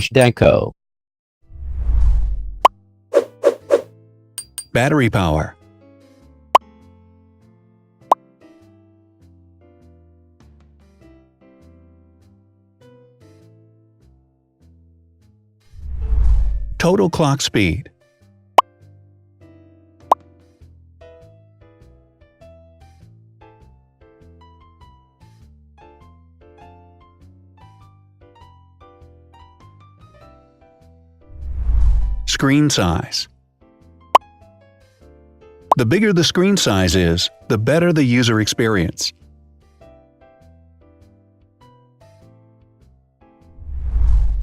Zhdanko. Battery power. Total clock speed. Screen size. The bigger the screen size is, the better the user experience.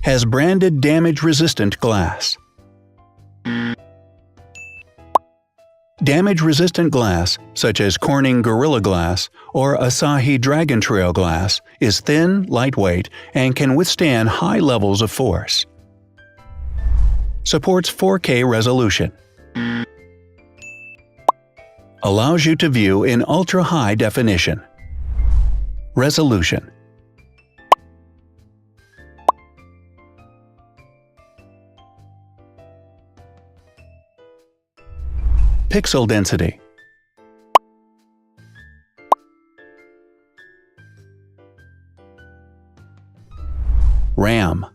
Has branded damage-resistant glass. Damage-resistant glass, such as Corning Gorilla Glass or Asahi Dragon Trail glass, is thin, lightweight, and can withstand high levels of force. Supports 4K resolution. Allows you to view in ultra-high definition. Resolution. Pixel density. RAM.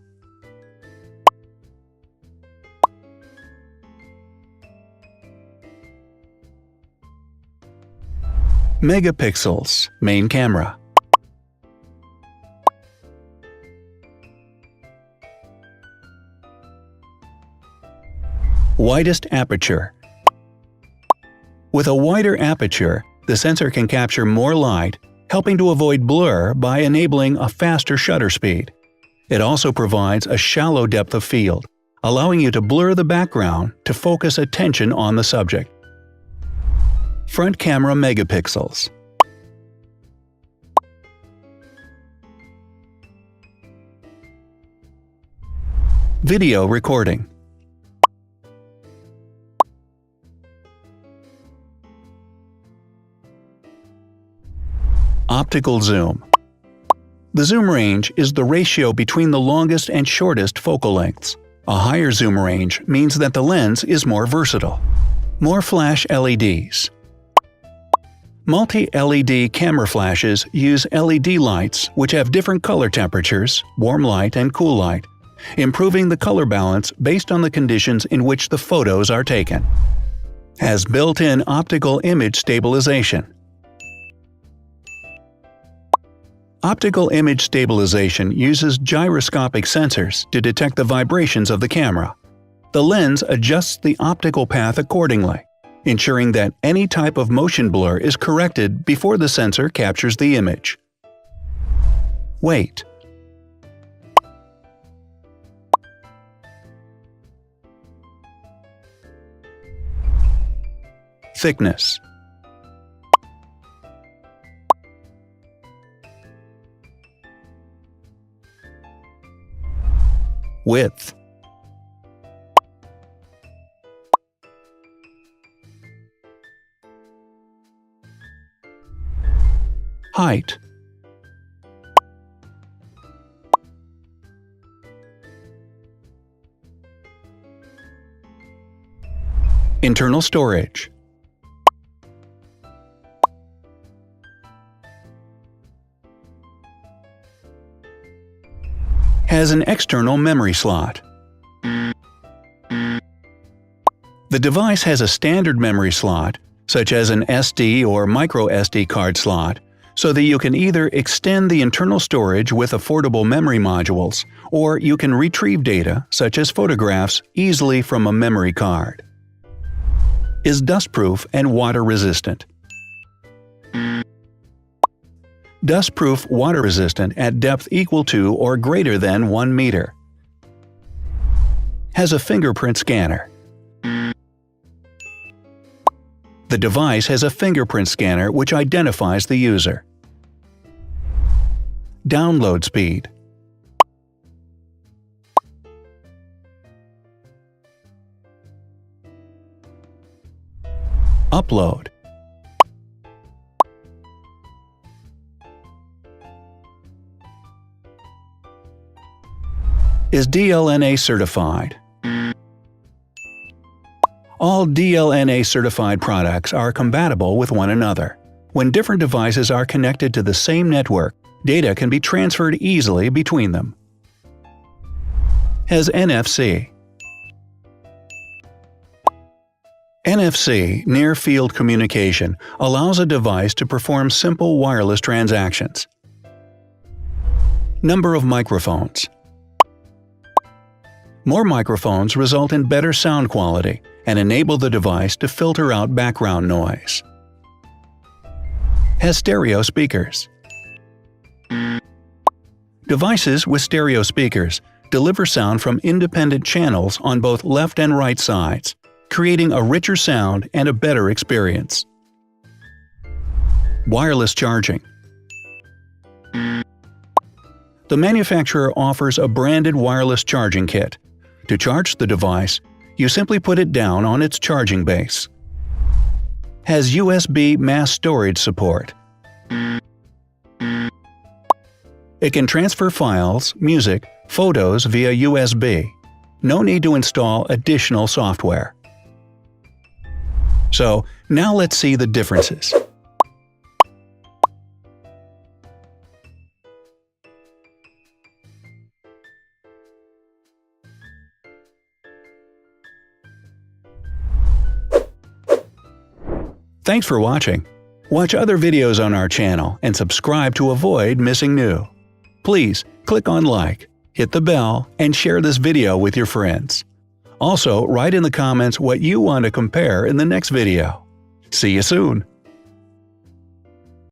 Megapixels, main camera. Widest aperture. With a wider aperture, the sensor can capture more light, helping to avoid blur by enabling a faster shutter speed. It also provides a shallow depth of field, allowing you to blur the background to focus attention on the subject. Front camera megapixels. Video recording. Optical zoom. The zoom range is the ratio between the longest and shortest focal lengths. A higher zoom range means that the lens is more versatile. More flash LEDs. Multi-LED camera flashes use LED lights which have different color temperatures, warm light and cool light, improving the color balance based on the conditions in which the photos are taken. Has built-in optical image stabilization. Optical image stabilization uses gyroscopic sensors to detect the vibrations of the camera. The lens adjusts the optical path accordingly, ensuring that any type of motion blur is corrected before the sensor captures the image. Weight. Thickness. Width. Height. Internal storage. Has an external memory slot. The device has a standard memory slot, such as an SD or micro SD card slot, so that you can either extend the internal storage with affordable memory modules, or you can retrieve data, such as photographs, easily from a memory card. Is dustproof and water-resistant. Dustproof water-resistant at depth equal to or greater than 1 meter. Has a fingerprint scanner. The device has a fingerprint scanner which identifies the user. Download speed. Upload. is DLNA certified. All DLNA certified products are compatible with one another. When different devices are connected to the same network, data can be transferred easily between them. Has NFC. NFC, near-field communication, allows a device to perform simple wireless transactions. Number of microphones. More microphones result in better sound quality and enable the device to filter out background noise. Has stereo speakers. Devices with stereo speakers deliver sound from independent channels on both left and right sides, creating a richer sound and a better experience. Wireless charging. The manufacturer offers a branded wireless charging kit. To charge the device, you simply put it down on its charging base. Has USB mass storage support. It can transfer files, music, photos via USB. No need to install additional software. So, now let's see the differences. Thanks for watching. Watch other videos on our channel and subscribe to avoid missing new. Please click on like, hit the bell, and share this video with your friends. Also, write in the comments what you want to compare in the next video. See you soon!